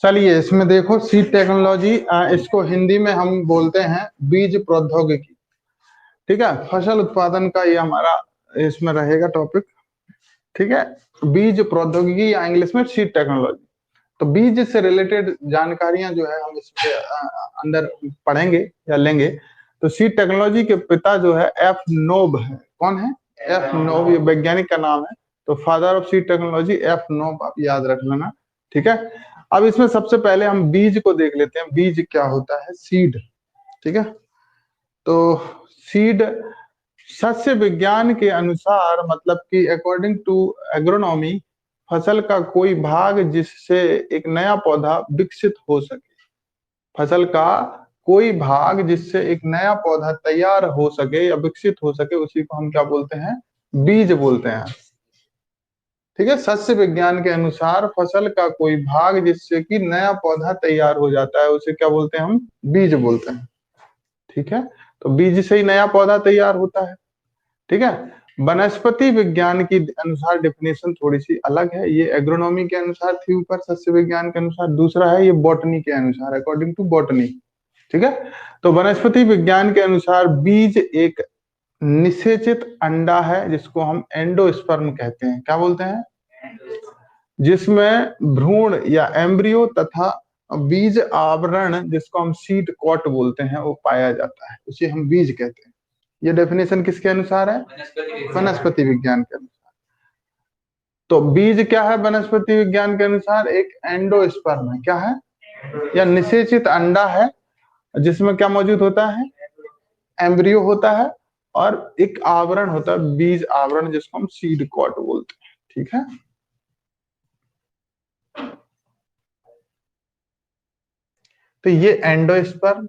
चलिए इसमें देखो सीड टेक्नोलॉजी, इसको हिंदी में हम बोलते हैं बीज प्रौद्योगिकी। ठीक है, फसल उत्पादन का ये हमारा इसमें रहेगा टॉपिक। ठीक है, बीज प्रौद्योगिकी या इंग्लिश में सीड टेक्नोलॉजी। तो बीज से रिलेटेड जानकारियां जो है हम इसके अंदर पढ़ेंगे या लेंगे। तो सीड टेक्नोलॉजी के पिता जो है एफ नोब है। कौन है? एफ नोब, ये वैज्ञानिक का नाम है। तो father of seed technology F Nobbe, आप याद रख लेना। ठीक है, अब इसमें सबसे पहले हम बीज को देख लेते हैं। बीज क्या होता है? सीड। ठीक है, तो सीड सस्य विज्ञान के अनुसार, मतलब कि अकॉर्डिंग टू एग्रोनॉमी, फसल का कोई भाग जिससे एक नया पौधा विकसित हो सके। फसल का कोई भाग जिससे एक नया पौधा तैयार हो सके या विकसित हो सके, उसी को हम क्या बोलते हैं? बीज बोलते हैं। ठीक है, सस्य विज्ञान के अनुसार फसल का कोई भाग जिससे कि नया पौधा तैयार हो जाता है, उसे क्या बोलते हैं? हम बीज बोलते हैं। ठीक है, तो बीज से ही नया पौधा तैयार होता है। ठीक है, वनस्पति विज्ञान की अनुसार डेफिनेशन थोड़ी सी अलग है। ये एग्रोनॉमी के अनुसार थी ऊपर, सस्य विज्ञान के अनुसार दूसरा है, ये बॉटनी के अनुसार, अकॉर्डिंग टू बॉटनी। ठीक है, तो वनस्पति विज्ञान के अनुसार बीज एक निषेचित अंडा है, जिसको हम एंडोस्पर्म कहते हैं। क्या बोलते हैं? जिसमें भ्रूण या एम्ब्रियो तथा बीज आवरण, जिसको हम सीड कॉट बोलते हैं, वो पाया जाता है, उसे हम बीज कहते हैं। ये डेफिनेशन किसके अनुसार है? वनस्पति विज्ञान के अनुसार। तो बीज क्या है वनस्पति विज्ञान के अनुसार? एक एंडोस्पर्म है। क्या है? या निषेचित अंडा है, जिसमें क्या मौजूद होता है? एम्ब्रियो होता है और एक आवरण होता है, बीज आवरण, जिसको हम सीड कॉट बोलते हैं। ठीक है, तो ये एंडोस्पर्म,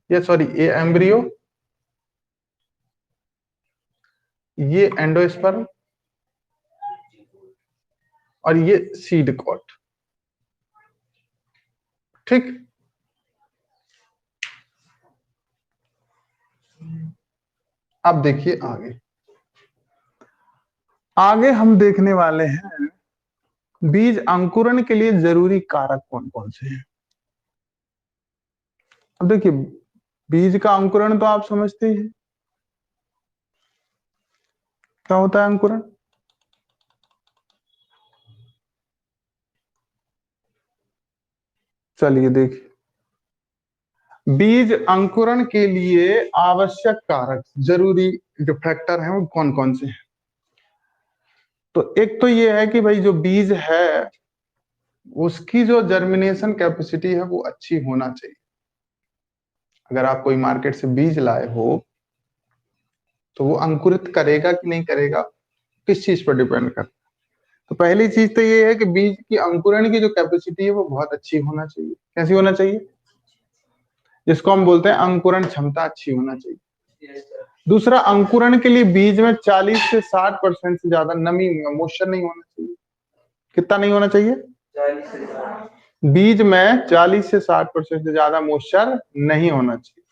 ये सॉरी ये एम्ब्रियो, ये एंडोस्पर्म और ये सीड कॉट। ठीक, अब देखिए आगे। आगे हम देखने वाले हैं बीज अंकुरण के लिए जरूरी कारक कौन कौन से हैं। अब देखिए, बीज का अंकुरण तो आप समझते ही हैं, क्या होता है अंकुरण? चलिए देखिए, बीज अंकुरण के लिए आवश्यक कारक, जरूरी जो फैक्टर हैं, वो कौन कौन से हैं? तो एक तो ये है कि भाई जो बीज है उसकी जो जर्मिनेशन कैपेसिटी है वो अच्छी होना चाहिए। अगर आप कोई मार्केट से बीज लाए हो तो वो अंकुरित करेगा कि नहीं करेगा, किस चीज पर डिपेंड करता है? तो पहली चीज तो ये है कि बीज की अंकुरण की जो कैपेसिटी है वो बहुत अच्छी होना चाहिए। कैसी होना चाहिए? जिसको हम बोलते हैं अंकुरण क्षमता अच्छी होना चाहिए। दूसरा, अंकुरण के लिए बीज में 40 से 60% से ज्यादा नमी, मॉइस्चर नहीं होना चाहिए। कितना नहीं होना चाहिए? बीज में 40 से 60% से ज्यादा मॉइस्चर नहीं होना चाहिए।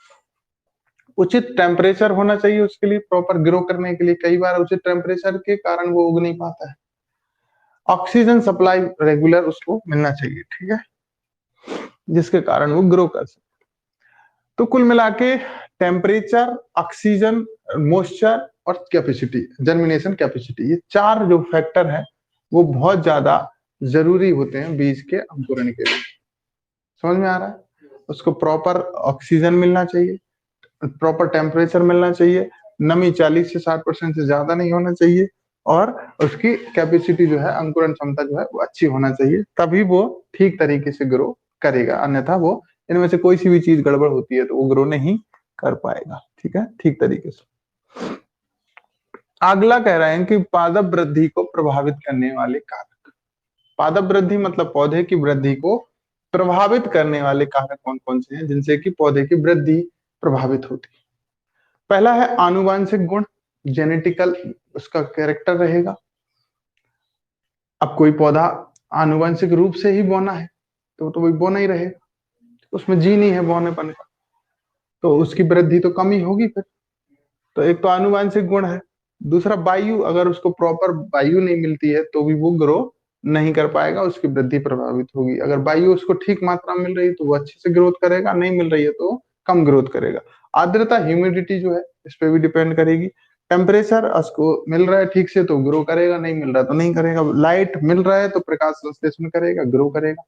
उचित टेम्परेचर होना चाहिए उसके लिए, प्रॉपर ग्रो करने के लिए। कई बार उचित टेम्परेचर के कारण वो उग नहीं पाता है। ऑक्सीजन सप्लाई रेगुलर उसको मिलना चाहिए। ठीक है, जिसके कारण वो ग्रो कर सके। तो कुल मिला के टेम्परेचर, ऑक्सीजन, मॉइस्चर और कैपेसिटी, जर्मिनेशन कैपेसिटी, ये चार जो फैक्टर है वो बहुत ज्यादा जरूरी होते हैं बीज के अंकुरण के लिए। समझ में आ रहा है? उसको प्रॉपर ऑक्सीजन मिलना चाहिए, प्रॉपर टेम्परेचर मिलना चाहिए, नमी 40 से 60% से ज्यादा नहीं होना चाहिए, और उसकी कैपेसिटी जो है, अंकुरण क्षमता जो है वो अच्छी होना चाहिए। तभी वो ठीक तरीके से ग्रो करेगा, अन्यथा वो इनमें से कोई सी भी चीज गड़बड़ होती है तो वो ग्रो नहीं कर पाएगा। ठीक है, ठीक तरीके से। अगला कह रहे हैं कि पादप वृद्धि को प्रभावित करने वाले कारक। पादप वृद्धि मतलब पौधे की वृद्धि को प्रभावित करने वाले कारक कौन कौन से हैं, जिनसे कि पौधे की वृद्धि प्रभावित होती है? पहला है आनुवांशिक गुण, जेनेटिकल उसका कैरेक्टर रहेगा। अब कोई पौधा आनुवंशिक रूप से ही बोना है तो वही बोना ही रहेगा, उसमें जीन ही है बोनेपन का, तो उसकी वृद्धि तो कम ही होगी फिर। तो एक तो आनुवांशिक गुण है, दूसरा वायु, अगर उसको प्रॉपर वायु नहीं मिलती है तो भी वो ग्रो नहीं कर पाएगा, उसकी वृद्धि प्रभावित होगी। अगर वायु उसको ठीक मात्रा में मिल रही है तो वो अच्छे से ग्रोथ करेगा, नहीं मिल रही है तो कम ग्रोथ करेगा। आर्द्रता, ह्यूमिडिटी जो है इस पे भी डिपेंड करेगी। टेम्परेचर उसको मिल रहा है ठीक से तो ग्रो करेगा, नहीं मिल रहा है तो नहीं करेगा। लाइट मिल रहा है तो प्रकाश संश्लेषण करेगा, ग्रो करेगा,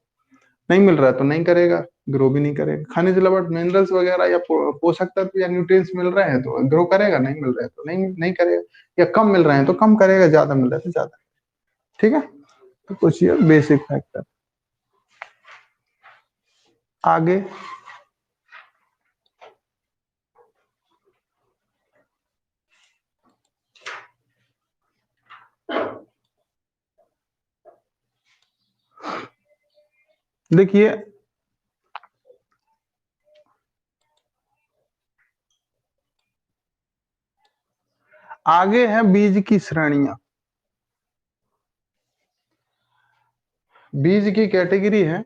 नहीं मिल रहा है तो नहीं करेगा, ग्रो भी नहीं करेगा। खनिज लवण, मिनरल्स वगैरह या पोषक तत्व या न्यूट्रिएंट्स मिल रहे हैं तो ग्रो करेगा, नहीं मिल रहे हैं तो नहीं करेगा, या कम मिल रहे हैं तो कम करेगा, ज्यादा मिल रहा है तो ज्यादा। ठीक है, तो कुछ ये बेसिक फैक्टर। आगे देखिए, आगे है बीज की श्रेणियां। बीज की कैटेगरी है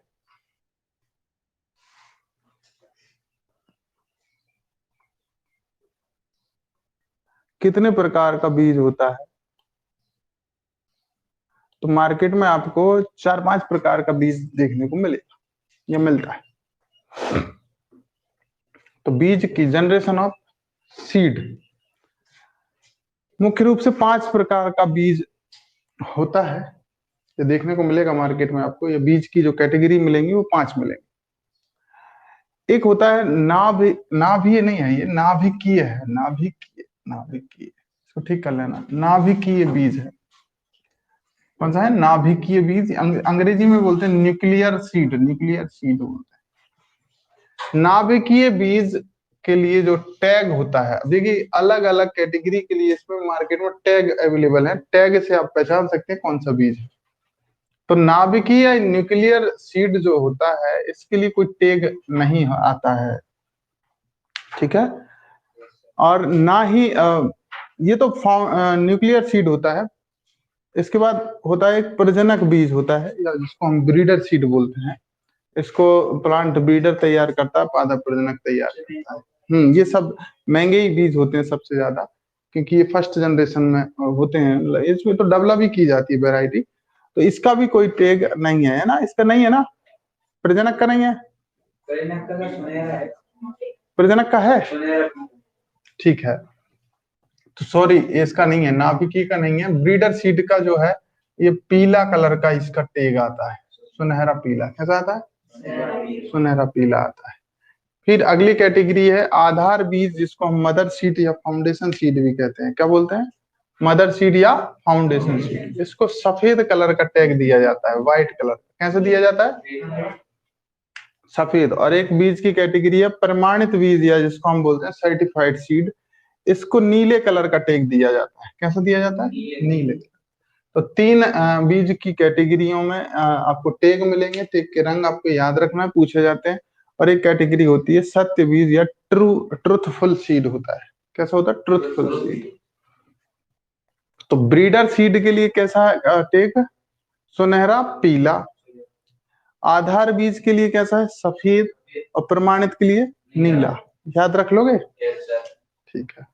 कितने प्रकार का बीज होता है, तो मार्केट में आपको 4-5 प्रकार का बीज देखने को मिलेगा या मिलता है। तो बीज की जनरेशन ऑफ सीड, मुख्य रूप से 5 प्रकार का बीज होता है, ये देखने को मिलेगा मार्केट में आपको। ये बीज की जो कैटेगरी मिलेंगी वो 5 मिलेंगी। एक होता है नाभि नहीं है, ये नाभिकीय है, नाभिकीय, इसको ठीक कर लेना, नाभिकीय बीज है। कौन सा है? नाभिकीय बीज। अंग्रेजी में बोलते हैं न्यूक्लियर सीड, न्यूक्लियर सीड बोलते हैं। नाभिकीय बीज के लिए जो टैग होता है, देखिए अलग अलग कैटेगरी के लिए इसमें मार्केट में टैग अवेलेबल है, टैग से आप पहचान सकते हैं कौन सा बीज है। तो नाभिकीय न्यूक्लियर सीड जो होता है इसके लिए कोई टैग नहीं आता है, ठीक है। और ना ही ये तो न्यूक्लियर सीड होता है। इसके बाद होता है एक प्रजनक बीज होता है, या जिसको हम ब्रीडर सीड बोलते हैं। इसको प्लांट ब्रीडर तैयार करता है, पादप प्रजनक तैयार करता है। ये सब महंगे ही बीज होते हैं सबसे ज्यादा, क्योंकि ये फर्स्ट जनरेशन में होते हैं। इसमें तो डेवलप भी की जाती है वैरायटी, तो इसका भी कोई टैग नहीं है ना, इसका नहीं है ना, प्रजनक का नहीं है, प्रजनक का है, ठीक है। तो सॉरी, इसका नहीं है, नाभिकी का नहीं है। ब्रीडर सीड का जो है ये पीला कलर का इसका टैग आता है, सुनहरा पीला। कैसा आता है? सुनहरा पीला आता है। फिर अगली कैटेगरी है आधार बीज, जिसको हम मदर सीड या फाउंडेशन सीड भी कहते हैं। क्या बोलते हैं? मदर सीड या फाउंडेशन सीड। इसको सफेद कलर का टैग दिया जाता है, व्हाइट कलर। कैसे दिया जाता है? सफेद। और एक बीज की कैटेगरी है प्रमाणित बीज, या जिसको हम बोलते हैं सर्टिफाइड सीड। इसको नीले कलर का टैग दिया जाता है। कैसा दिया जाता है? नीले। तो 3 बीज की कैटेगरियों में आपको टैग मिलेंगे। टैग के रंग आपको याद रखना है, पूछे जाते हैं। और एक कैटेगरी होती है सत्य बीज या ट्रुथफुल सीड होता है। कैसा होता है? Truthful seed. तो ब्रीडर सीड के लिए कैसा टैग? सुनहरा पीला। आधार बीज के लिए कैसा है? सफेद। और प्रमाणित के लिए नीला। याद रख लोगे? ठीक है।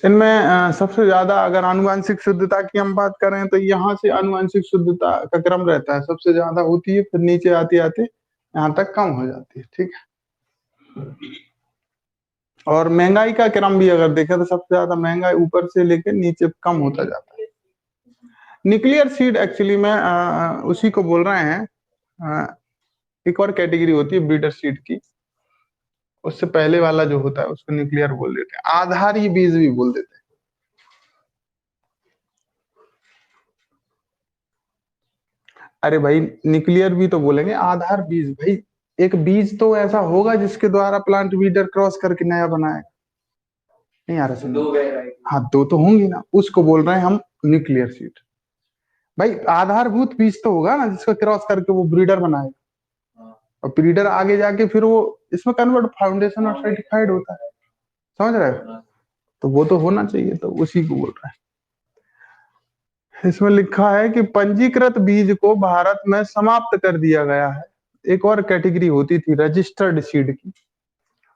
इनमें सबसे ज्यादा अगर आनुवंशिक शुद्धता की हम बात करें तो यहाँ से आनुवंशिक शुद्धता का क्रम रहता है, सबसे ज्यादा होती है, फिर नीचे आते आते यहाँ तक कम हो जाती है, ठीक है। और महंगाई का क्रम भी अगर देखें तो सबसे ज्यादा महंगाई ऊपर से लेकर नीचे कम होता जाता है। न्यूक्लियर सीड एक्चुअली में उसी को बोल रहे हैं। एक और कैटेगरी होती है ब्रीडर सीड की, उससे पहले वाला जो होता है उसको न्यूक्लियर बोल देते हैं। आधारी बीज भी बोल देते हैं। अरे भाई, न्यूक्लियर भी तो बोलेंगे, आधार बीज भाई। एक बीज तो ऐसा होगा जिसके द्वारा प्लांट ब्रीडर क्रॉस करके नया बनाएगा। नहीं आ रहा समझ? हाँ, दो तो होंगी ना, उसको बोल रहे हैं हम न्यूक्लियर सीड। भाई आधारभूत बीज तो होगा ना जिसको क्रॉस करके वो ब्रीडर बनाएगा, और ब्रीडर आगे जाके फिर वो इसमें कन्वर्ट फाउंडेशन और सर्टिफाइड होता है। समझ रहे हो? तो वो तो होना चाहिए, तो उसी को बोल रहे हैं। इसमें लिखा है कि पंजीकृत बीज को भारत में समाप्त कर दिया गया है। एक और कैटेगरी होती थी रजिस्टर्ड सीड की,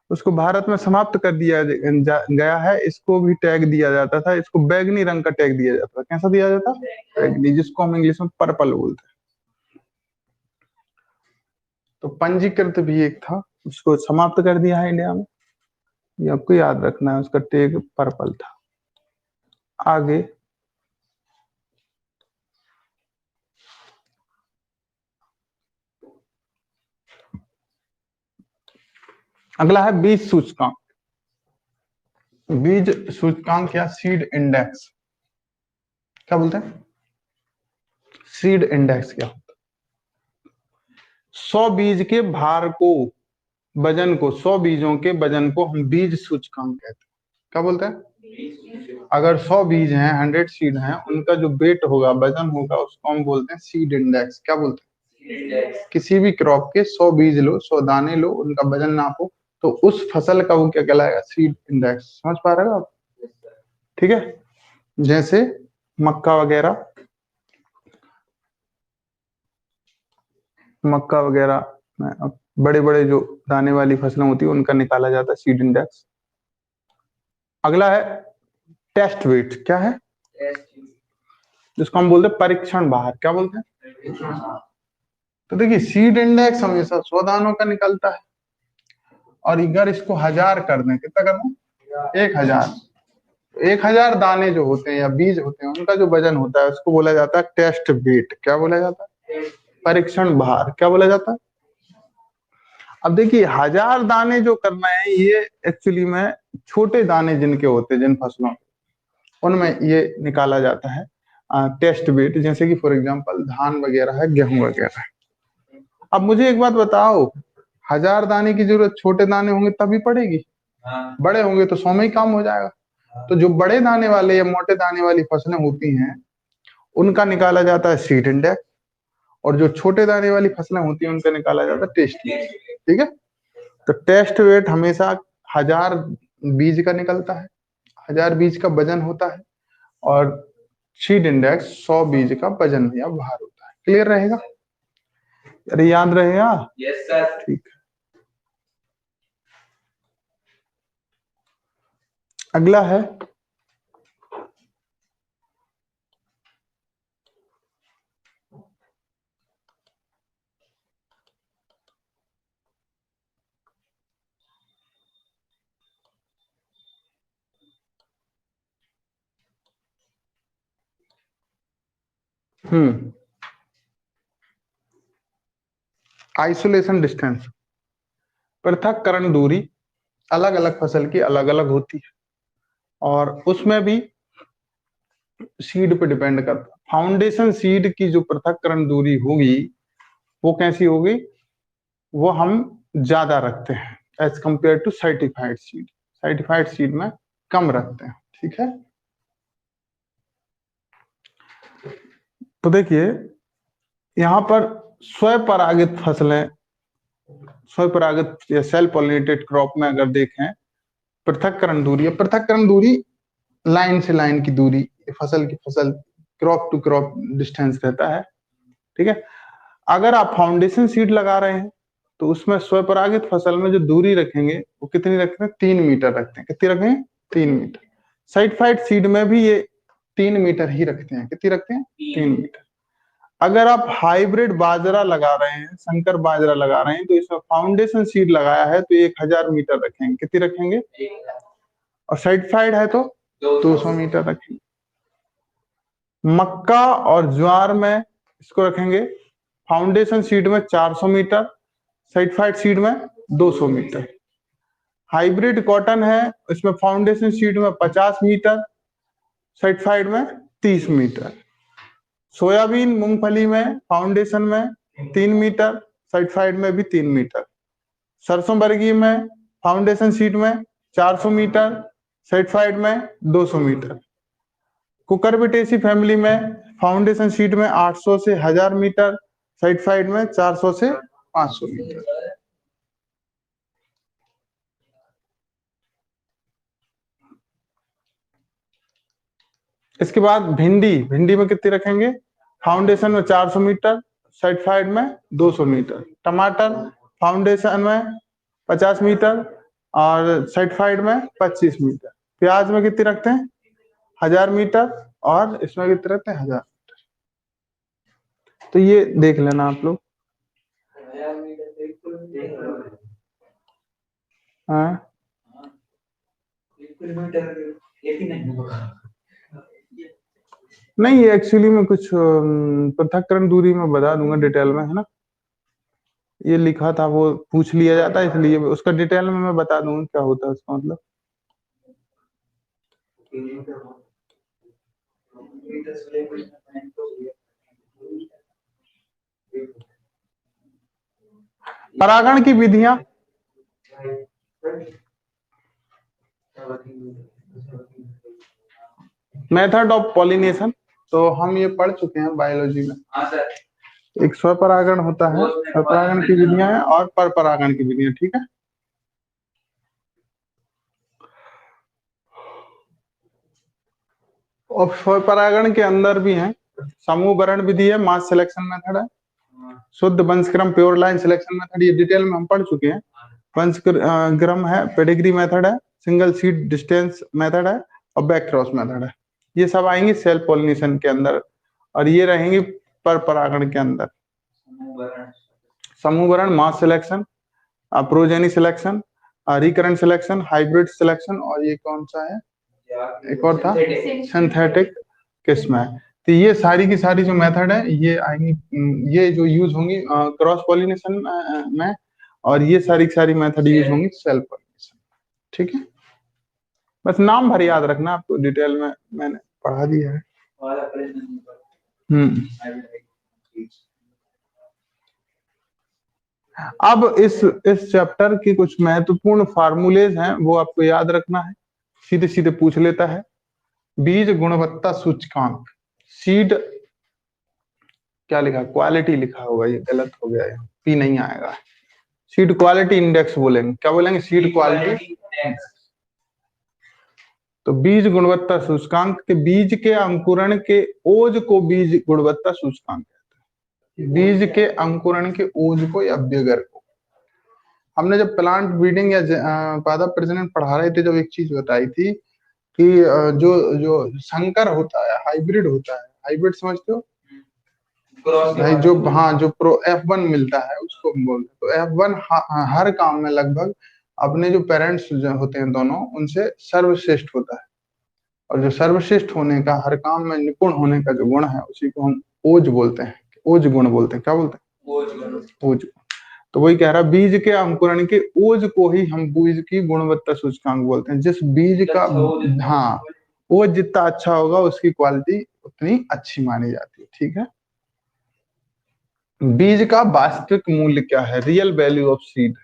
उसको भारत में समाप्त कर दिया गया है। इसको भी टैग दिया जाता था, इसको बैगनी रंग का टैग दिया जाता था। कैसा दिया जाता? बैगनी, जिसको हम इंग्लिश में पर्पल बोलते हैं। तो पंजीकृत भी एक था, उसको समाप्त कर दिया है इंडिया में, ये आपको याद रखना है, उसका टैग पर्पल था। आगे अगला है बीज सूचकांक। बीज सूचकांक या सीड इंडेक्स क्या बोलते हैं? सीड इंडेक्स क्या होता है? 100 बीज के भार को, वजन को, 100 बीजों के वजन को हम बीज सूचकांक कहते हैं। क्या बोलते हैं? अगर 100 बीज हैं, 100 सीड हैं, उनका जो वेट होगा, वजन होगा, उसको हम बोलते हैं सीड इंडेक्स। क्या बोलते हैं? किसी भी क्रॉप के 100 बीज लो, 100 दाने लो, उनका वजन नापो, तो उस फसल का वो क्या कहलाएगा? Seed index. समझ पा रहे हो आप? ठीक है। जैसे मक्का वगैरह, मक्का वगैरह बड़े बड़े जो दाने वाली फसलें होती है, उनका निकाला जाता है सीड इंडेक्स। अगला है टेस्ट वेट। क्या है? जिसको हम बोलते हैं परीक्षण भार। क्या बोलते हैं? तो देखिए, सीड इंडेक्स हमेशा 100 दानों का निकलता है, और अगर इसको 1000 कर दें, कितना करना? 1000। 1000 दाने जो होते हैं या बीज होते हैं, उनका जो वजन होता है, उसको बोला जाता है टेस्ट वेट। क्या बोला जाता है? परीक्षण भार। क्या बोला जाता है? अब देखिए, 1000 दाने जो करना है, ये एक्चुअली में छोटे दाने जिनके होते हैं, जिन फसलों, उनमें ये निकाला जाता है टेस्ट वेट। जैसे कि फॉर एग्जांपल धान वगैरह है, गेहूं वगैरह है। अब मुझे एक बात बताओ, 1000 दाने की जरूरत छोटे दाने होंगे तभी पड़ेगी? बड़े होंगे तो 100 में ही काम हो जाएगा। तो जो बड़े दाने वाले या मोटे दाने वाली फसलें होती हैं, उनका निकाला जाता है सीड इंडेक्स, और जो छोटे दाने वाली फसलें होती हैं, उनका निकाला जाता है टेस्ट वेट। ठीक है। तो टेस्ट वेट हमेशा 1000 बीज का निकलता है, 1000 बीज का वजन होता है, और सीड इंडेक्स 100 बीज का वजन या भार होता है। क्लियर रहेगा? अरे याद रहेगा? Yes sir. ठीक है। अगला है आइसोलेशन डिस्टेंस। पृथक्करण दूरी अलग अलग फसल की अलग अलग होती है, और उसमें भी सीड पे डिपेंड करता है। फाउंडेशन सीड की जो पृथक्करण दूरी होगी, वो कैसी होगी? वो हम ज्यादा रखते हैं as compare to certified seed. Certified seed में कम रखते हैं। ठीक है। तो देखिए, यहां पर स्वपरागित फसलें, स्वपरागित या सेल्फ पॉलिनेटेड क्रॉप में अगर देखें, पृथक्करण दूरी, पृथक्करण दूरी लाइन से लाइन की दूरी, फसल की फसल, क्रॉप टू क्रॉप डिस्टेंस रहता है। ठीक है। अगर आप फाउंडेशन सीड लगा रहे हैं, तो उसमें स्वपरागित फसल में जो दूरी रखेंगे, वो कितनी रखते हैं? 3 मीटर रखते हैं। कितनी रखेंगे? 3 मीटर। सर्टिफाइड सीड में भी ये 3 मीटर ही रखते हैं। कितनी रखते हैं? 3 मीटर। अगर आप हाइब्रिड बाजरा लगा रहे हैं, संकर बाजरा लगा रहे हैं, तो इसमें फाउंडेशन सीड लगाया है, तो 1000 मीटर रखेंगे। कितनी रखेंगे? और सर्टिफाइड है तो 200 मीटर रखेंगे। मक्का और ज्वार में इसको रखेंगे, फाउंडेशन सीड में 400 मीटर, सर्टिफाइड सीड में 200 मीटर। हाइब्रिड कॉटन है, इसमें फाउंडेशन सीड में 50 मीटर, सर्टिफाइड में 30 मीटर। सोयाबीन मूंगफली में फाउंडेशन में 3 मीटर, सर्टिफाइड में भी 3 मीटर। सरसों बरगी में फाउंडेशन सीड में 400 मीटर, सर्टिफाइड में 200 मीटर। कुकुरबिटेसी फैमिली में फाउंडेशन सीड में 800 से 1000 मीटर, सर्टिफाइड में 400 से 500 मीटर। इसके बाद भिंडी, भिंडी में कितनी रखेंगे? फाउंडेशन में 400 मीटर, सर्टिफाइड में 200 मीटर, टमाटर फाउंडेशन में 50 मीटर और सर्टिफाइड में 25 मीटर, प्याज में कितनी रखते हैं 1000 मीटर और इसमें कितने रखते हैं 1000 मीटर। तो ये देख लेना आप लोग। हाँ नहीं, ये एक्चुअली में कुछ पृथक्करण दूरी में बता दूंगा डिटेल में, है ना। ये लिखा था वो पूछ लिया जाता है, इसलिए उसका डिटेल में मैं बता दूंगा क्या होता है उसका मतलब। परागण की विधियां, मेथड ऑफ पॉलिनेशन, तो हम ये पढ़ चुके हैं बायोलॉजी में। एक स्वपरागण होता है, स्वपरागण की विधियां हैं और परपरागण की विधियां, ठीक है। और स्वपरागण के अंदर भी है समूह वरण विधि है, मास सिलेक्शन मेथड है, शुद्ध वंशक्रम प्योर लाइन सिलेक्शन मेथड, ये डिटेल में हम पढ़ चुके हैं। वंशक्रम है, पेडिग्री मेथड है, सिंगल सीड डिस्टेंस मेथड है और बैक क्रॉस मेथड है। ये सब आएंगे सेल्फ पॉलिनेशन के अंदर और ये रहेंगे पर परागण के अंदर। समूह वरण, mass selection, progeny selection, recurrent selection, hybrid selection और ये कौन सा है एक और था सिंथेटिक किस्म है। तो ये सारी की सारी जो मेथड है ये आएंगी, ये जो यूज होंगी क्रॉस पॉलिनेशन में और ये सारी की सारी मेथड यूज होंगी सेल्फ पॉलिनेशन, ठीक है। बस नाम भर याद रखना, आपको डिटेल में मैंने पढ़ा दिया है। अब इस चैप्टर की कुछ महत्वपूर्ण फार्मूलेज हैं वो आपको याद रखना है, सीधे सीधे पूछ लेता है। बीज गुणवत्ता सूचकांक, सीड क्या लिखा, क्वालिटी लिखा होगा, ये गलत हो गया है, पी नहीं आएगा, सीड क्वालिटी इंडेक्स बोलेंगे, क्या बोलेंगे सीड क्वालिटी। तो बीज गुणवत्ता सूचकांक के बीज के अंकुरण के ओज को बीज गुणवत्ता सूचकांक कहते हैं, बीज के अंकुरण के ओज को या विगर को। हमने जब प्लांट ब्रीडिंग या पादप प्रजनन पढ़ा रहे थे जब एक चीज बताई थी कि जो जो संकर होता है, हाइब्रिड होता है, हाइब्रिड समझते हो भाई, जो हाँ जो प्रो F1 मिलता है उसको हम बोलते हैं। तो F1 हर काम में लगभग अपने जो पेरेंट्स होते हैं दोनों उनसे सर्वश्रेष्ठ होता है, और जो सर्वश्रेष्ठ होने का, हर काम में निपुण होने का जो गुण है उसी को हम ओज बोलते हैं, ओज गुण बोलते हैं। क्या बोलते हैं ओज। तो वही कह रहा, बीज के अंकुरण के ओज को ही हम बीज की गुणवत्ता सूचकांक बोलते हैं। जिस बीज का हाँ ओज जितना अच्छा होगा उसकी क्वालिटी उतनी अच्छी मानी जाती है, ठीक है। बीज का वास्तविक मूल्य क्या है, रियल वैल्यू ऑफ सीड।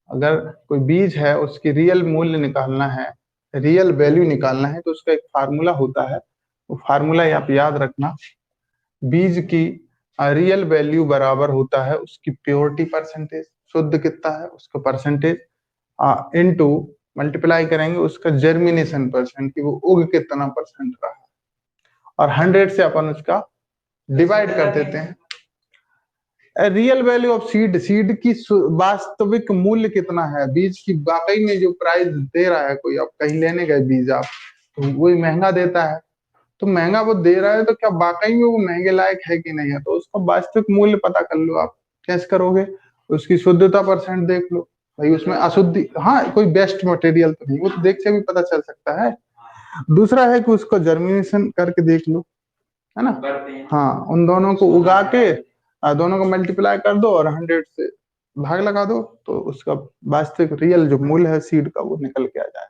अगर कोई बीज है उसकी रियल मूल्य निकालना है, रियल वैल्यू निकालना है, तो उसका एक फार्मूला होता है, वो फार्मूला आप याद रखना। बीज की रियल वैल्यू बराबर होता है उसकी प्योरिटी परसेंटेज, शुद्ध कितना है उसका परसेंटेज, इनटू मल्टीप्लाई करेंगे उसका जर्मिनेशन परसेंट कि वो उग कितना परसेंट रहा है, और 100 से अपन उसका डिवाइड कर देते हैं। Real value of seed, seed की वास्तविक मूल्य कितना है, बीज की वाकई में जो प्राइस दे रहा है कोई, आप कहीं लेने गए बीज आप, तो वही महंगा देता है, तो महंगा वो दे रहा है तो क्या वाकई में वो महंगे लायक है कि नहीं है, तो उसका वास्तविक मूल्य पता कर लो आप। कैसे करोगे, उसकी शुद्धता परसेंट देख लो भाई, उसमें अशुद्धि, हाँ कोई बेस्ट मटेरियल तो नहीं, वो तो देख से भी पता चल सकता है। दूसरा है कि उसको जर्मिनेशन करके देख लो, है ना। हाँ उन दोनों को उगा के दोनों को मल्टीप्लाई कर दो और 100 से भाग लगा दो, तो उसका वास्तविक रियल जो मूल्य है सीड का वो निकल के आ जाए।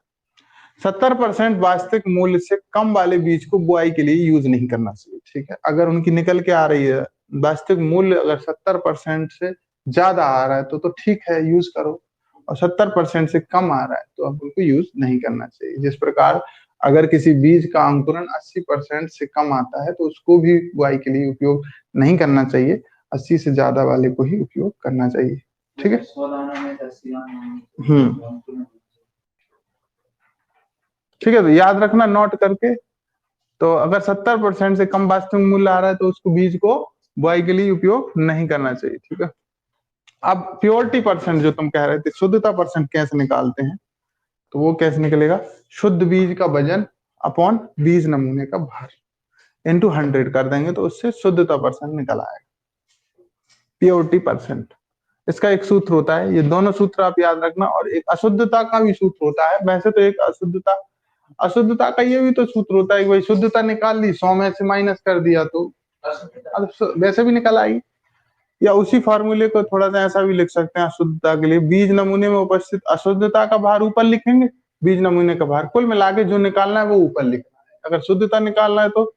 70% वास्तविक मूल्य से कम वाले बीज को बुआई के लिए यूज नहीं करना चाहिए, ठीक है। अगर उनकी निकल के आ रही है वास्तविक मूल्य, अगर 70% से ज्यादा आ रहा है तो ठीक है यूज करो, और 70% से कम आ रहा है तो अब उनको यूज नहीं करना चाहिए। जिस प्रकार अगर किसी बीज का अंकुरण 80% से कम आता है तो उसको भी बुआई के लिए उपयोग नहीं करना चाहिए, 80 से ज्यादा वाले को ही उपयोग करना चाहिए, ठीक है। ठीक है, तो याद रखना नोट करके। तो अगर 70% से कम वास्तविक मूल्य आ रहा है तो उसको बीज को बुआई के लिए उपयोग नहीं करना चाहिए। ठीक है, अब प्योरिटी परसेंट जो तुम कह रहे थे, शुद्धता परसेंट कैसे निकालते हैं, तो वो कैसे निकलेगा, शुद्ध बीज का वजन अपॉन बीज नमूने का भार इंटू 100 कर देंगे तो उससे शुद्धता परसेंट निकल आएगा, प्योरिटी परसेंट। इसका एक सूत्र होता है, ये दोनों सूत्र आप याद रखना, और एक अशुद्धता का भी सूत्र होता है। वैसे तो एक अशुद्धता का ये भी तो सूत्र होता है कि भाई शुद्धता निकाल ली, 100 में से माइनस कर दिया तो वैसे भी निकल आएगी। या उसी फार्मूले को थोड़ा सा ऐसा भी लिख सकते हैं अशुद्धता के लिए, बीज नमूने में उपस्थित अशुद्धता का भार ऊपर लिखेंगे, बीज नमूने का भार, कुल मिला के जो निकालना है वो ऊपर लिखना है। अगर शुद्धता निकालना है तो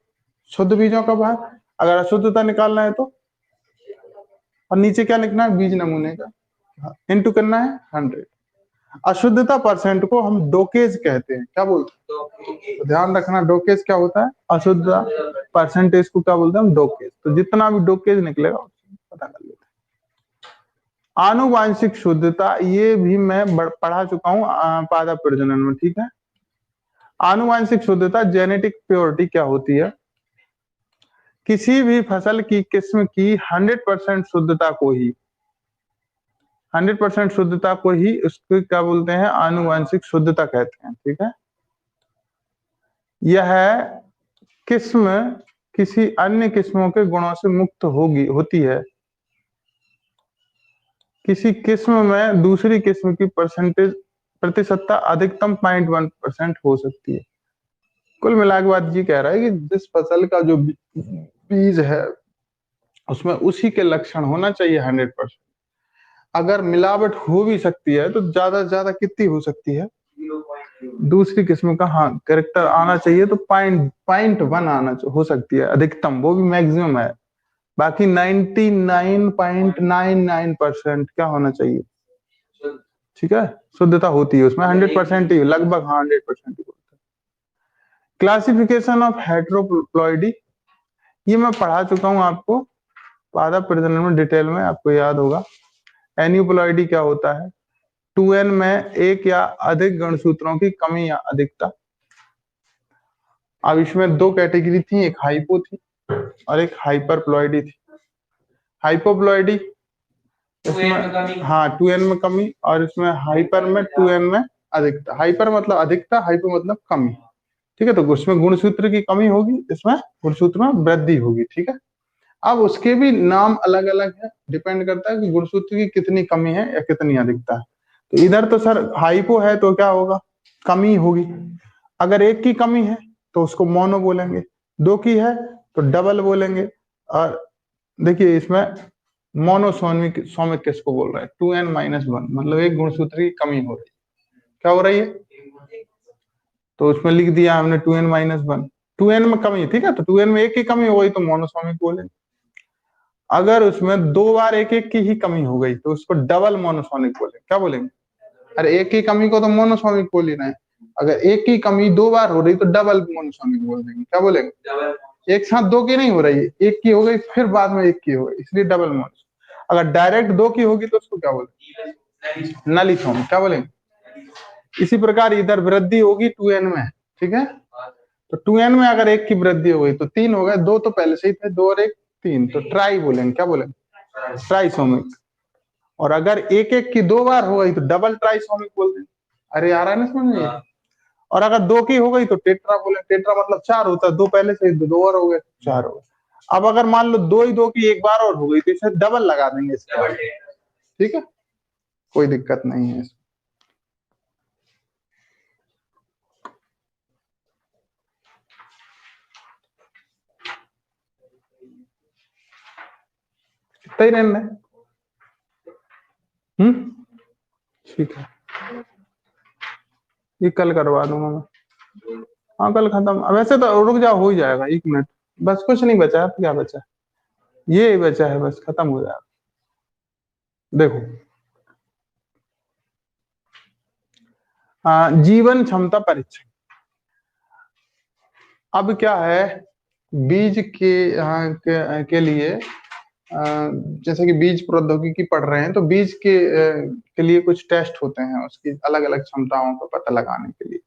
शुद्ध बीजों का भार, अगर अशुद्धता निकालना है तो, और नीचे क्या लिखना है, बीज नमूने का इंटू करना है 100। अशुद्धता परसेंट को हम डोकेज कहते हैं, क्या बोलते हैं, तो ध्यान रखना डोकेज क्या होता है, अशुद्धता परसेंटेज को क्या बोलते हैं हम, डोकेज। तो जितना भी डोकेज निकलेगा पता कर लेते हैं। आनुवांशिक शुद्धता, ये भी मैं पढ़ा चुका हूँ पादप प्रजनन में। ठीक है, आनुवांशिक शुद्धता जेनेटिक प्योरिटी क्या होती है, किसी भी फसल की किस्म की 100% शुद्धता को ही 100% शुद्धता को ही उसको क्या बोलते हैं, आनुवांशिक शुद्धता कहते हैं। ठीक है, यह किस्म किसी अन्य किस्मों के गुणों से मुक्त होती है, किसी किस्म में दूसरी किस्म की प्रतिशतता अधिकतम 0.1% हो सकती है। कुल मिला के बात ये कह रहा है कि जिस फसल का जो बीज है उसमें उसी के लक्षण होना चाहिए 100%। अगर मिलावट हो भी सकती है तो ज्यादा से ज्यादा कितनी हो सकती है, दूसरी किस्म का हाँ कैरेक्टर आना चाहिए, तो 0.1 आना हो सकती है अधिकतम, वो भी मैक्सिमम है। बाकी 99.99% क्या होना चाहिए, ठीक है, शुद्धता होती है उसमें 100% ही, लगभग हाँ 100% ही होता है। क्लासिफिकेशन ऑफ हेट्रोप्लॉइडी, ये मैं पढ़ा चुका हूँ आपको पादप प्रजनन में डिटेल में, आपको याद होगा। एन्यूप्लॉइडी क्या होता है, 2n में एक या अधिक गुणसूत्रों की कमी या अधिकता। अब इसमें दो कैटेगरी थी, एक हाइपो थी और एक हाइपरप्लॉइडी थी। हाइपोप्लॉइडी इसमें हाँ 2n में कमी, और इसमें हाइपर में 2n में अधिकता। हाइपर मतलब अधिकता, हाइपो मतलब कमी। ठीक है, तो उसमें गुणसूत्र की कमी होगी, इसमें गुणसूत्र में वृद्धि होगी। ठीक है, अब उसके भी नाम अलग अलग है, डिपेंड करता है कि गुणसूत्र की कितनी कमी है या कितनी अधिकता है। तो इधर तो सर हाइपो है तो क्या होगा, कमी होगी। अगर एक की कमी है तो उसको मोनो बोलेंगे, दो की है तो डबल बोलेंगे। और देखिए इसमें मोनोसोमिक सोमिक किसको बोल रहा है, 2n-1, मतलब एक गुणसूत्र की कमी हो रही है। क्या हो रही है, तो उसमें लिख दिया हमने 2n-1, 2n में कमी। ठीक है, तो 2n में एक की कमी हो गई तो मोनोसोमिक बोलेंगे। अगर उसमें दो बार एक एक की ही कमी हो गई तो उसको डबल मोनोसोनिक बोलेंगे। क्या बोलेंगे, अरे एक की कमी को तो मोनोसोनिक बोल ही रहे हैं, अगर एक की कमी दो बार हो रही तो डबल मोनोसोनिक बोल देंगे। क्या बोलेंगे, एक साथ दो की नहीं हो रही है, एक की हो गई फिर बाद में एक की हो गई, इसलिए डबल मोनोसोनिक। अगर डायरेक्ट दो की होगी तो उसको क्या बोलेंगे, नलिसोनिक। क्या बोलेंगे, इसी प्रकार इधर वृद्धि होगी 2n में। ठीक है, तो 2n में अगर एक की वृद्धि हो गई तो तीन हो गए, दो तो पहले से ही थे, दो और एक तीन, तो ट्राई बोलेंगे। क्या बोलेंगे, ट्राइसोमिक। और अगर एक एक की दो बार हो गई तो डबल ट्राइसोमिक बोल देंगे। अरे आ रहा है ना समझ में। और अगर दो की हो गई तो टेट्रा बोले, टेट्रा मतलब चार होता है, दो पहले से दो और हो गए, चार हो गए। अब अगर मान लो दो ही दो की एक बार और हो गई तो इसे डबल लगा देंगे इसका। ठीक है, कोई दिक्कत नहीं है इसमें। कितना ही रहना है, ठीक है, ये कल करवा दूंगा मैं। हाँ कल खत्म, वैसे तो रुक जाओ, हो ही जाएगा, 1 मिनट बस, कुछ नहीं बचा है। क्या बचा है, ये बचा है, बस खत्म हो जाएगा। देखो जीवन क्षमता परीक्षण। अब क्या है, बीज के लिए जैसे कि बीज प्रौद्योगिकी पढ़ रहे हैं तो बीज के लिए कुछ टेस्ट होते हैं, उसकी अलग अलग क्षमताओं का पता लगाने के लिए।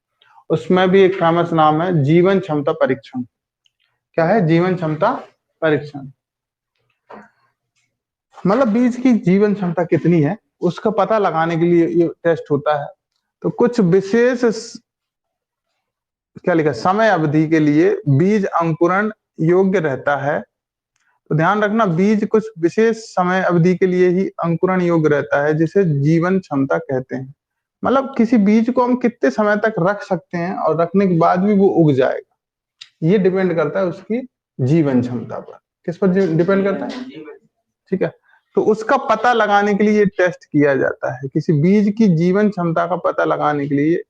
उसमें भी एक फेमस नाम है जीवन क्षमता परीक्षण। क्या है, जीवन क्षमता परीक्षण। मतलब बीज की जीवन क्षमता कितनी है उसका पता लगाने के लिए ये टेस्ट होता है। तो कुछ विशेष क्या लिखा, समय अवधि के लिए बीज अंकुरण योग्य रहता है। तो ध्यान रखना, बीज कुछ विशेष समय अवधि के लिए ही अंकुरण योग्य रहता है, जिसे जीवन क्षमता कहते हैं। मतलब किसी बीज को हम कितने समय तक रख सकते हैं और रखने के बाद भी वो उग जाएगा, ये डिपेंड करता है उसकी जीवन क्षमता पर। किस पर डिपेंड करता है? ठीक है, तो उसका पता लगाने के लिए टेस्ट किया जाता है, किसी बीज की जीवन क्षमता का पता लगाने के लिए।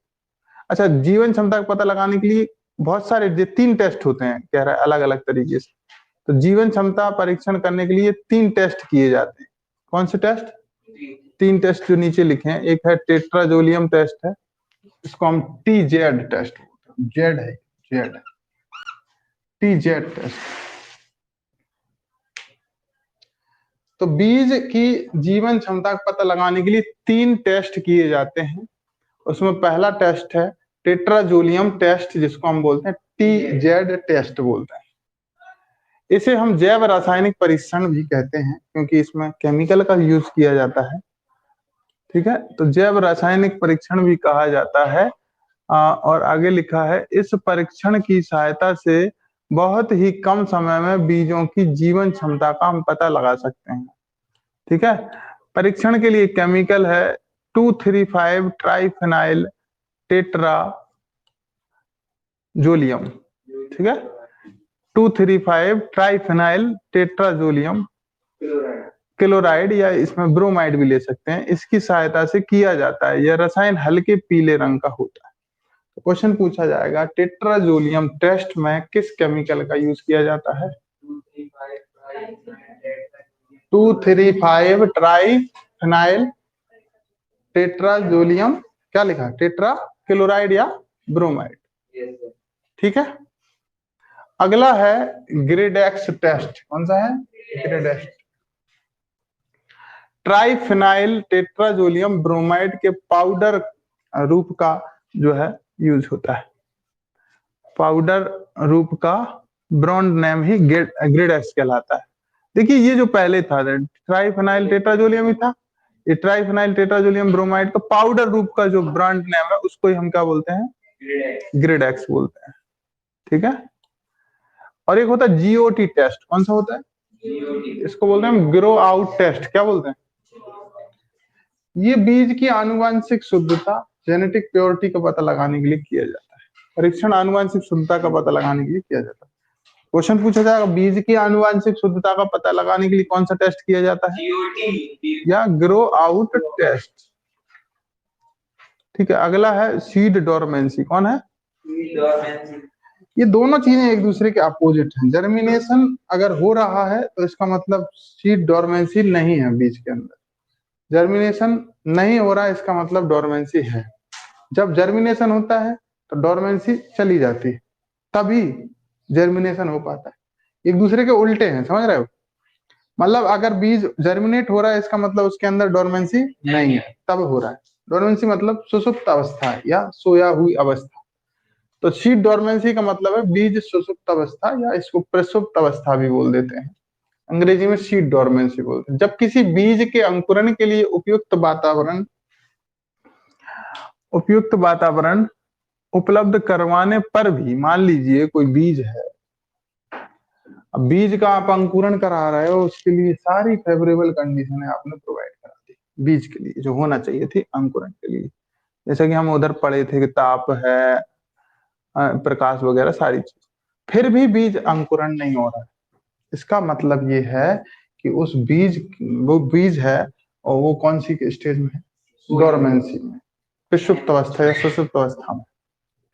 अच्छा, जीवन क्षमता का पता लगाने के लिए बहुत सारे 3 टेस्ट होते हैं, कह रहा है अलग अलग तरीके से। तो जीवन क्षमता परीक्षण करने के लिए 3 टेस्ट किए जाते हैं। कौन से टेस्ट? 3 टेस्ट जो नीचे लिखे हैं। एक है टेट्राजोलियम टेस्ट है, इसको हम TZ टेस्ट बोलते हैं। जेड है, जेड TZ टेस्ट। तो बीज की जीवन क्षमता का पता लगाने के लिए 3 टेस्ट किए जाते हैं। उसमें पहला टेस्ट है टेट्राजोलियम टेस्ट, जिसको हम बोलते हैं TZ टेस्ट बोलते हैं। इसे हम जैव रासायनिक परीक्षण भी कहते हैं, क्योंकि इसमें केमिकल का यूज किया जाता है। ठीक है, तो जैव रासायनिक परीक्षण भी कहा जाता है। और आगे लिखा है, इस परीक्षण की सहायता से बहुत ही कम समय में बीजों की जीवन क्षमता का हम पता लगा सकते हैं। ठीक है, परीक्षण के लिए केमिकल है 2,3,5 ट्राइफेनाइल टेट्राजोलियम। ठीक है, 2,3,5 ट्राइफेनाइल टेट्राजोलियम क्लोराइड, या इसमें ब्रोमाइड भी ले सकते हैं, इसकी सहायता से किया जाता है। यह रसायन हल्के पीले रंग का होता है। तो क्वेश्चन पूछा जाएगा, टेट्राजोलियम टेस्ट में किस केमिकल का यूज किया जाता है? 2,3,5 ट्राइफेनाइल टेट्राजोलियम, क्या लिखा, टेट्रा क्लोराइड या ब्रोमाइड। ठीक है, अगला है ग्रेडेक्स टेस्ट। कौन सा है? ग्रेडेक्स। ट्राइफेनाइल टेट्राजोलियम ब्रोमाइड के पाउडर रूप का जो है यूज होता है। पाउडर रूप का ब्रांड नेम ही ग्रेडेक्स कहलाता है। देखिए, ये जो पहले था ट्राइफेनाइल टेट्राजोलियम ही था, ये ट्राइफेनाइल टेट्राजोलियम ब्रोमाइड का पाउडर रूप का जो ब्रांड नेम है उसको ही हम क्या बोलते हैं? ग्रेडेक्स बोलते हैं। ठीक है, और एक होता है GOT टेस्ट। कौन सा होता है? इसको बोलते हैं हम ग्रो आउट टेस्ट। क्या बोलते हैं? ये बीज की आनुवांशिक शुद्धता, जेनेटिक प्योरिटी का पता लगाने के लिए किया जाता है। परीक्षण आनुवांशिक शुद्धता का पता लगाने के लिए किया जाता है। क्वेश्चन पूछा जाएगा, बीज की आनुवांशिक शुद्धता का पता लगाने के लिए कौन सा टेस्ट किया जाता है? या ग्रो आउट टेस्ट। ठीक है, अगला है सीड डोरमेंसी। कौन है? ये दोनों चीजें एक दूसरे के अपोजिट हैं। जर्मिनेशन अगर हो रहा है तो इसका मतलब सीड डोरमेंसी नहीं है बीज के अंदर। जर्मिनेशन नहीं हो रहा है, इसका मतलब डोरमेंसी है। जब जर्मिनेशन होता है तो डोरमेंसी चली जाती है, तभी जर्मिनेशन हो पाता है। एक दूसरे के उल्टे हैं, समझ रहे हो? मतलब अगर बीज जर्मिनेट हो रहा है, इसका मतलब उसके अंदर डोरमेंसी नहीं है, तब हो रहा है। डोरमेंसी मतलब सुसुप्त अवस्था या सोया हुई अवस्था। तो सीड डोरमेंसी का मतलब है बीज सुसुप्त अवस्था, या इसको प्रसुप्त अवस्था भी बोल देते हैं। अंग्रेजी में सीड डोरमेंसी बोलते हैं। जब किसी बीज के अंकुरण के लिए उपयुक्त वातावरण उपलब्ध करवाने पर भी, मान लीजिए कोई बीज है, अब बीज का आप अंकुरण करा रहे हो, उसके लिए सारी फेवरेबल कंडीशन आपने प्रोवाइड करा दी बीज के लिए, जो होना चाहिए थी अंकुरण के लिए। जैसे कि हम उधर पढ़े थे कि ताप है, प्रकाश वगैरह सारी चीज, फिर भी बीज अंकुरण नहीं हो रहा है। इसका मतलब ये है कि उस बीज, वो बीज है और वो कौन सी स्टेज में है? डोरमेंसी में, सुषुप्त अवस्था या सुषुप्त अवस्था में।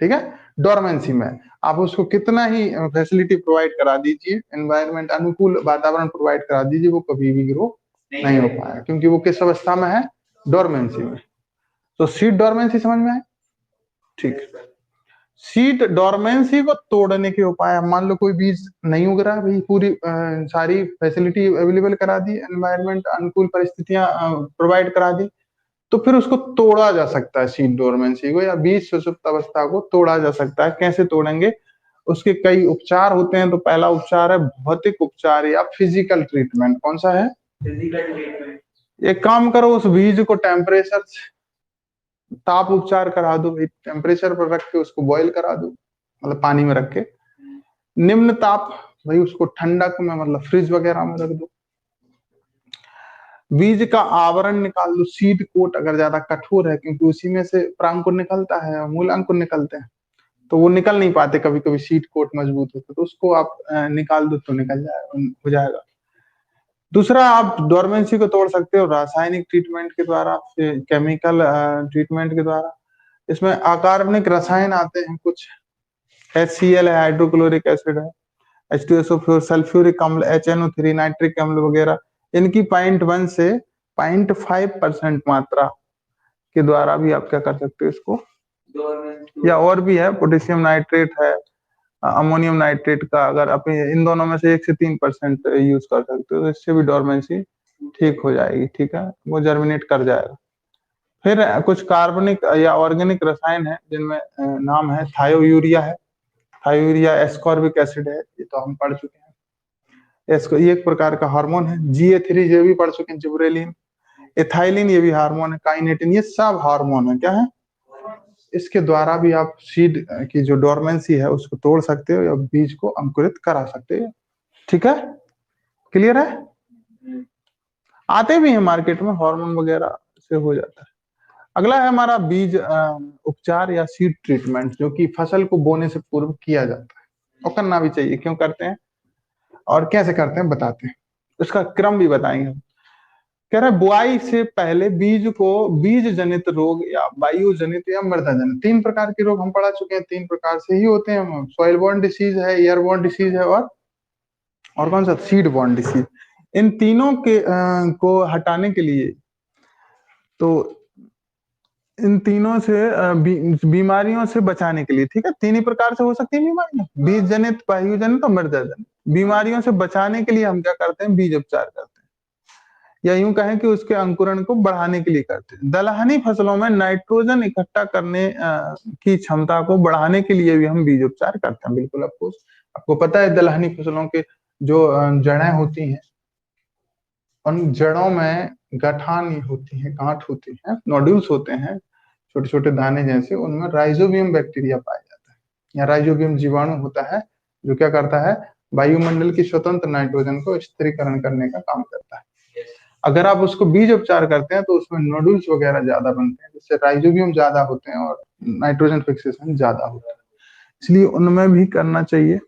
ठीक है, डोरमेंसी में। आप उसको कितना ही फैसिलिटी प्रोवाइड करा दीजिए, एनवायरमेंट अनुकूल वातावरण प्रोवाइड करा दीजिए, वो कभी भी ग्रो नहीं हो पाएगा, क्योंकि वो किस अवस्था में है? डोरमेंसी में। तो सीड डोरमेंसी समझ में आए? ठीक। सीड डोरमेंसी को तोड़ने के उपाय, मान लो कोई बीज नहीं उग रहा, भाई पूरी सारी फैसिलिटी अवेलेबल करा दी, एनवायरमेंट अनुकूल परिस्थितियां प्रोवाइड करा दी, तो फिर उसको तोड़ा जा सकता है। सीड डोरमेंसी को या बीज सुसुप्त अवस्था को तोड़ा जा सकता है। कैसे तोड़ेंगे? उसके कई उपचार होते हैं। तो पहला उपचार है भौतिक उपचार या फिजिकल ट्रीटमेंट। कौन सा है? एक काम करो, उस बीज को टेम्परेचर ताप उपचार करा दो भाई, टेम्परेचर पर रख के उसको बॉईल करा दो, मतलब पानी में रख के निम्न ताप भाई, उसको ठंडक में मतलब फ्रिज वगैरह में रख दो। बीज का आवरण निकाल दो, सीड कोट अगर ज्यादा कठोर है, क्योंकि उसी में से परांकुर निकलता है और मूल अंकुर निकलते हैं, तो वो निकल नहीं पाते, कभी कभी सीड कोट मजबूत होता है, तो उसको आप निकाल दो तो निकल जाएगा, हो जाएगा। दूसरा, आप डोरमेंसी को तोड़ सकते हो रासायनिक ट्रीटमेंट के द्वारा, केमिकल ट्रीटमेंट के द्वारा। इसमें अकार्बनिक रसायन आते हैं कुछ, HCl है, हाइड्रोक्लोरिक एसिड है, H2SO4, सल्फ्यूरिक अम्ल, HNO3, नाइट्रिक अम्ल वगैरह, इनकी 0.1 से 0.5% मात्रा के द्वारा भी आप क्या कर सकते हो इसको, या और भी है, पोटेशियम नाइट्रेट है, अमोनियम नाइट्रेट का, अगर आप इन दोनों में से 1 से 3% यूज कर सकते हो तो इससे भी डोरमेंसी ठीक हो जाएगी, ठीक है, वो जर्मिनेट कर जाएगा। फिर कुछ कार्बनिक या ऑर्गेनिक रसायन है, जिनमें नाम है थायोयूरिया है, थायोयूरिया एस्कॉर्बिक एसिड है, ये तो हम पढ़ चुके हैं। इसको ये एक प्रकार का हार्मोन है। GA3 ये भी पढ़ चुके हैं, जिब्रेलिन, एथाइलिन ये भी हार्मोन है, काइनेटिन ये सब हार्मोन है, क्या है। इसके द्वारा भी आप सीड की जो डोरमेंसी है उसको तोड़ सकते हो या बीज को अंकुरित करा सकते हो, ठीक है, क्लियर है। आते भी हैं मार्केट में, हार्मोन वगैरह से हो जाता है। अगला है हमारा बीज उपचार या सीड ट्रीटमेंट, जो कि फसल को बोने से पूर्व किया जाता है, और करना भी चाहिए। क्यों करते हैं और कैसे करते हैं बताते हैं, उसका क्रम भी बताएंगे हम। कह रहे बुआई से पहले बीज को बीज जनित रोग या वायु जनित या मृदा जनित, 3 प्रकार के रोग हम पढ़ा चुके हैं, 3 प्रकार से ही होते हैं। सॉइल बोर्न डिसीज है, एयर बोर्न डिसीज है, और कौन सा, सीड बोर्न डिसीज। इन तीनों के को हटाने के लिए, तो इन तीनों से बीमारियों से बचाने के लिए, ठीक है, 3 ही प्रकार से हो सकती है बीमारियां, बीज जनित, वायु जनित और मृदा जनित। बीमारियों से बचाने के लिए हम क्या करते हैं, बीज उपचार करते हैं, या यूं कहें कि उसके अंकुरण को बढ़ाने के लिए करते हैं। दलहनी फसलों में नाइट्रोजन इकट्ठा करने की क्षमता को बढ़ाने के लिए भी हम बीज उपचार करते हैं, बिल्कुल। आपको पता है दलहनी फसलों के जो जड़ें होती हैं, उन जड़ों में गठान होती है, गांठ होती है, नोड्यूल्स होते हैं, छोटे छोटे दाने जैसे, उनमें राइजोबियम बैक्टीरिया पाया जाता है, या राइजोबियम जीवाणु होता है, जो क्या करता है, वायुमंडल की स्वतंत्र नाइट्रोजन को स्थिरीकरण करने का काम करता है। अगर आप उसको बीज उपचार करते हैं तो उसमें नोडुल्स वगैरह ज्यादा बनते हैं, जिससे राइजोबियम ज्यादा होते हैं और नाइट्रोजन फिक्सेशन ज्यादा होता है, इसलिए उनमें भी करना चाहिए।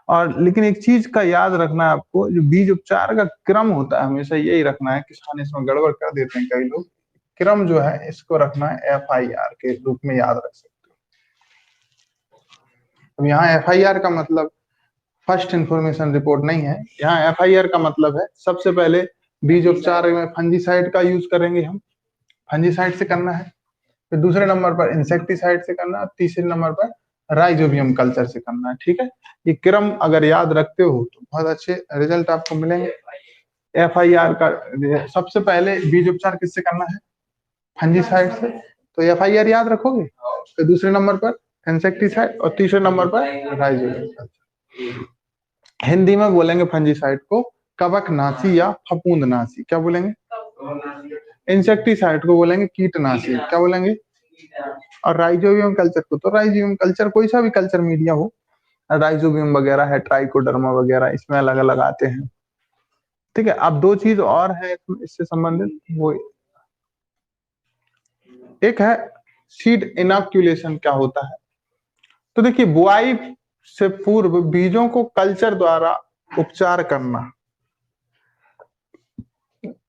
और लेकिन एक चीज का याद रखना है आपको, जो बीज उपचार का क्रम होता है हमेशा यही रखना है, किसान इसमें गड़बड़ कर देते हैं कई लोग, क्रम जो है इसको रखना है FIR के रूप में याद रख सकते हो। अब यहाँ FIR का मतलब फर्स्ट इंफॉर्मेशन रिपोर्ट नहीं है, यहाँ FIR का मतलब है सबसे पहले बीज उपचार में फंजीसाइड का यूज करेंगे हम, फंजीसाइड से करना है, फिर दूसरे नंबर पर इंसेक्टिसाइड से करना है, तीसरे नंबर पर राइजोबियम कल्चर से करना है, ठीक है। ये क्रम अगर याद रखते हो तो बहुत अच्छे रिजल्ट आपको मिलेंगे। FIR का सबसे पहले बीज उपचार किससे करना है, फंजीसाइड से, तो FIR याद रखोगे। फिर दूसरे नंबर पर इंसेक्टिसाइड और तीसरे नंबर पर राइजोबियम कल्चर। हिंदी में बोलेंगे फंजीसाइड को कवकनाशी या फफूंदनाशी, क्या बोलेंगे। इंसेक्टिसाइड को बोलेंगे कीटनाशी, क्या बोलेंगे। और राइजोबियम कल्चर को, तो राइजोबियम कल्चर कोई सा भी कल्चर मीडिया हो, राइजोबियम वगैरह है, ट्राइकोडर्मा वगैरह, इसमें अलग अलग आते हैं, ठीक है। अब 2 चीज और है इससे संबंधित, वो एक है सीड इनॉक्यूलेशन, क्या होता है। तो देखिए, बुआई से पूर्व बीजों को कल्चर द्वारा उपचार करना।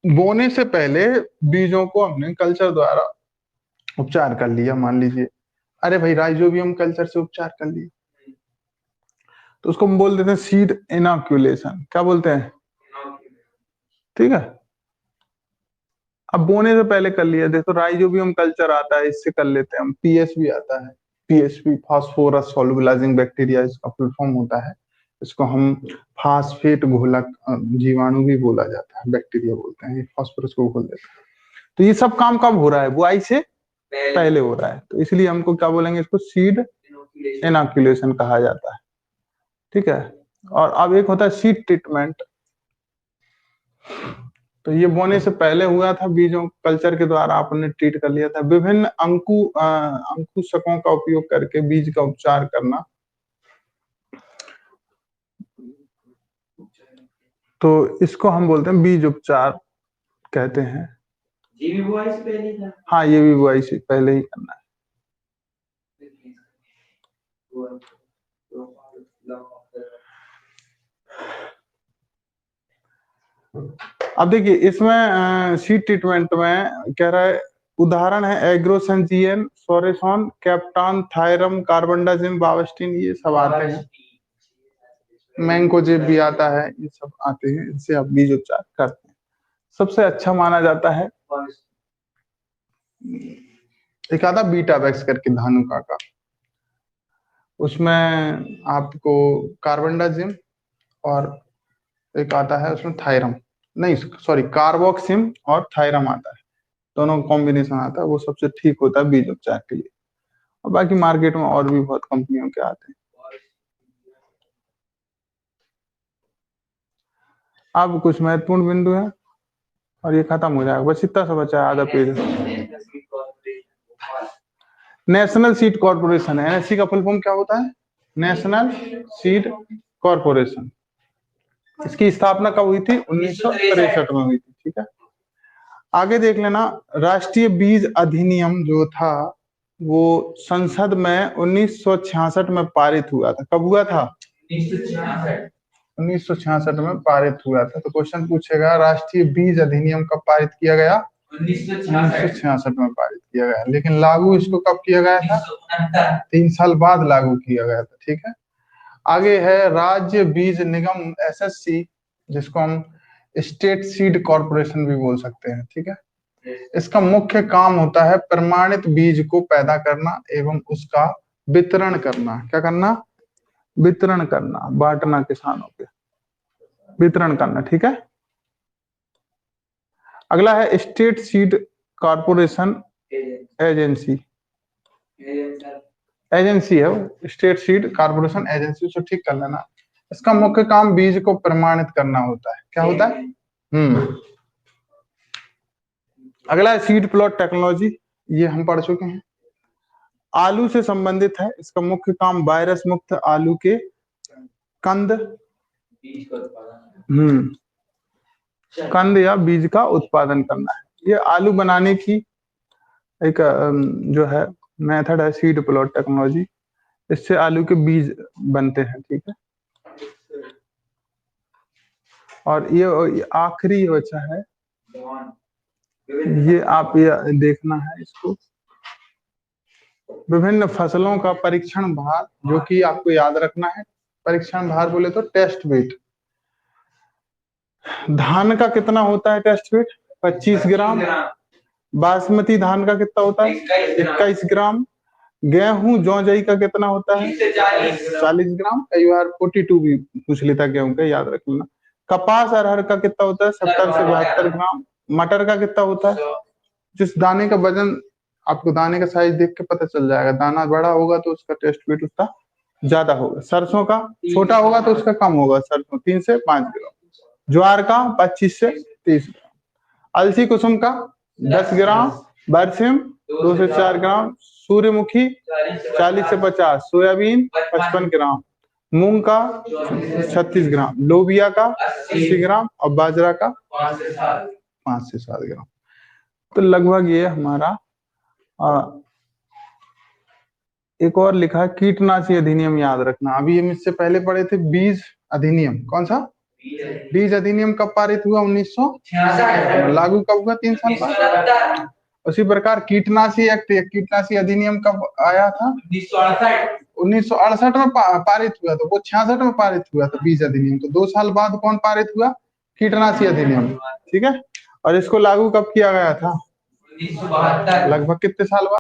बोने से पहले बीजों को हमने कल्चर द्वारा उपचार कर लिया, मान लीजिए, अरे भाई राइजोबियम कल्चर से उपचार कर लिया, तो उसको हम बोल देते हैं सीड इनॉक्यूलेशन, क्या बोलते हैं, ठीक है। अब बोने से पहले कर लिया, देखो राइजोबियम कल्चर आता है, इससे कर लेते हैं हम। PSB आता है, PSB फास्फोरस सोलुबलाइजिंग बैक्टीरिया इसका फुल फॉर्म होता है, इसको हम फास्फेट घोलक जीवाणु भी बोला जाता है, बैक्टीरिया बोलते हैं, फास्फोरस को घोल देता है। तो ये सब काम कब हो रहा है, बुआई से पहले हो रहा है, तो इसलिए हमको क्या बोलेंगे, इसको सीड इनॉक्यूलेशन कहा जाता है, ठीक है। और अब एक होता है सीड ट्रीटमेंट। तो ये बोने से पहले हुआ था, बीजों कल्चर के द्वारा आपने ट्रीट कर लिया था। विभिन्न अंकुशकों का उपयोग करके बीज का उपचार करना, तो इसको हम बोलते हैं बीज उपचार कहते हैं। ये भी बुआई से पहले ही था? हाँ, ये भी बुआई से पहले ही करना है। अब देखिए इसमें सीड ट्रीटमेंट में कह रहा है, उदाहरण है एग्रोसेंजियन, सोरेसॉन, कैप्टान, थायरम, कार्बेंडाजिम, बावस्टिन, ये सब आते हैं। मैंकोजेब भी आता है, ये सब आते हैं, इनसे आप बीज उपचार करते हैं। सबसे अच्छा माना जाता है एक आता बीटावैक्स करके धानुका का, उसमें आपको कार्बेंडाजिम और एक आता है उसमें थायरम, नहीं सॉरी कार्बोक्सिम और थायरम आता है, दोनों कॉम्बिनेशन आता है, वो सबसे ठीक होता है बीज उपचार के लिए। और बाकी मार्केट में और भी बहुत कंपनियों के आते हैं। अब कुछ महत्वपूर्ण बिंदु है और ये खत्म हो जाएगा, बस इतना सा बचा है, आधा पेज। नेशनल सीड कॉर्पोरेशन है, एनएससी का फुल फॉर्म क्या होता है? National seed corporation. इसकी स्थापना कब हुई थी? 1963 में हुई थी। ठीक है, आगे देख लेना। राष्ट्रीय बीज अधिनियम जो था वो संसद में 1966 में पारित हुआ था। कब हुआ था? 1966 में पारित हुआ था। तो क्वेश्चन पूछेगा राष्ट्रीय बीज अधिनियम कब पारित किया गया? 1966 में पारित किया गया। लेकिन लागू इसको कब किया गया था? 3 साल बाद लागू किया गया था। ठीक है, आगे है राज्य बीज निगम एसएससी, जिसको हम स्टेट सीड कॉर्पोरेशन भी बोल सकते हैं। ठीक है, इसका मुख्य काम होता है प्रमाणित बीज को पैदा करना एवं उसका वितरण करना। क्या करना? वितरण करना, बांटना, किसानों के वितरण करना। ठीक है, अगला है state seed corporation agency. Agency है वो, स्टेट सीड कॉर्पोरेशन एजेंसी, उसे ठीक कर लेना। इसका मुख्य काम बीज को प्रमाणित करना होता है। क्या होता है? अगला है सीड प्लॉट टेक्नोलॉजी, ये हम पढ़ चुके हैं। आलू से संबंधित है, इसका मुख्य काम वायरस मुक्त आलू के कंद कंद या बीज का उत्पादन करना है। ये आलू बनाने की एक जो है मेथड है सीड प्लॉट टेक्नोलॉजी, इससे आलू के बीज बनते हैं। ठीक है, और ये आखिरी बचा है, ये आप ये देखना है इसको, विभिन्न फसलों का परीक्षण भार, जो कि आपको याद रखना है। परीक्षण भार बोले तो टेस्ट वेट। धान का कितना होता है टेस्ट वेट? 25 ग्राम। बासमती धान का कितना होता है? 21 ग्राम। गेहूं जौजई का कितना होता है? 40 ग्राम। कई बार 42 भी पूछ लेता गेहूं का, याद रख लेना। कपास अरहर का कितना होता है? 70 से 72 ग्राम। मटर का कितना होता है? जिस दाने का वजन, आपको दाने का साइज देख के पता चल जाएगा, दाना बड़ा होगा तो उसका टेस्ट वेट उसका ज्यादा होगा। सरसों का छोटा होगा तो उसका कम होगा, सरसों 3 से 5 ग्राम। ज्वार का 25 से 30 ग्राम। अलसी कुसुम का 10 ग्राम। बरसिम 2 से 4 ग्राम। सूर्यमुखी 40 से 50। सोयाबीन 55 ग्राम। मूंग का 36 ग्राम। लोबिया का 80 ग्राम और बाजरा का 5 से 7 ग्राम। तो लगभग ये हमारा एक और लिखा है कीटनाशी अधिनियम, याद रखना। अभी हम इससे पहले पढ़े थे बीज अधिनियम। कौन सा? बीज अधिनियम कब पारित हुआ? 1966। लागू कब हुआ? 3 साल बाद। उसी प्रकार कीटनाशी एक्ट, कीटनाशी अधिनियम कब आया था? 1968 में पारित हुआ। तो वो 66 में पारित हुआ था बीज अधिनियम। तो 2 साल बाद कौन पारित हुआ? कीटनाशी अधिनियम। ठीक है, और इसको लागू कब किया गया था? लगभग कितने साल बाद?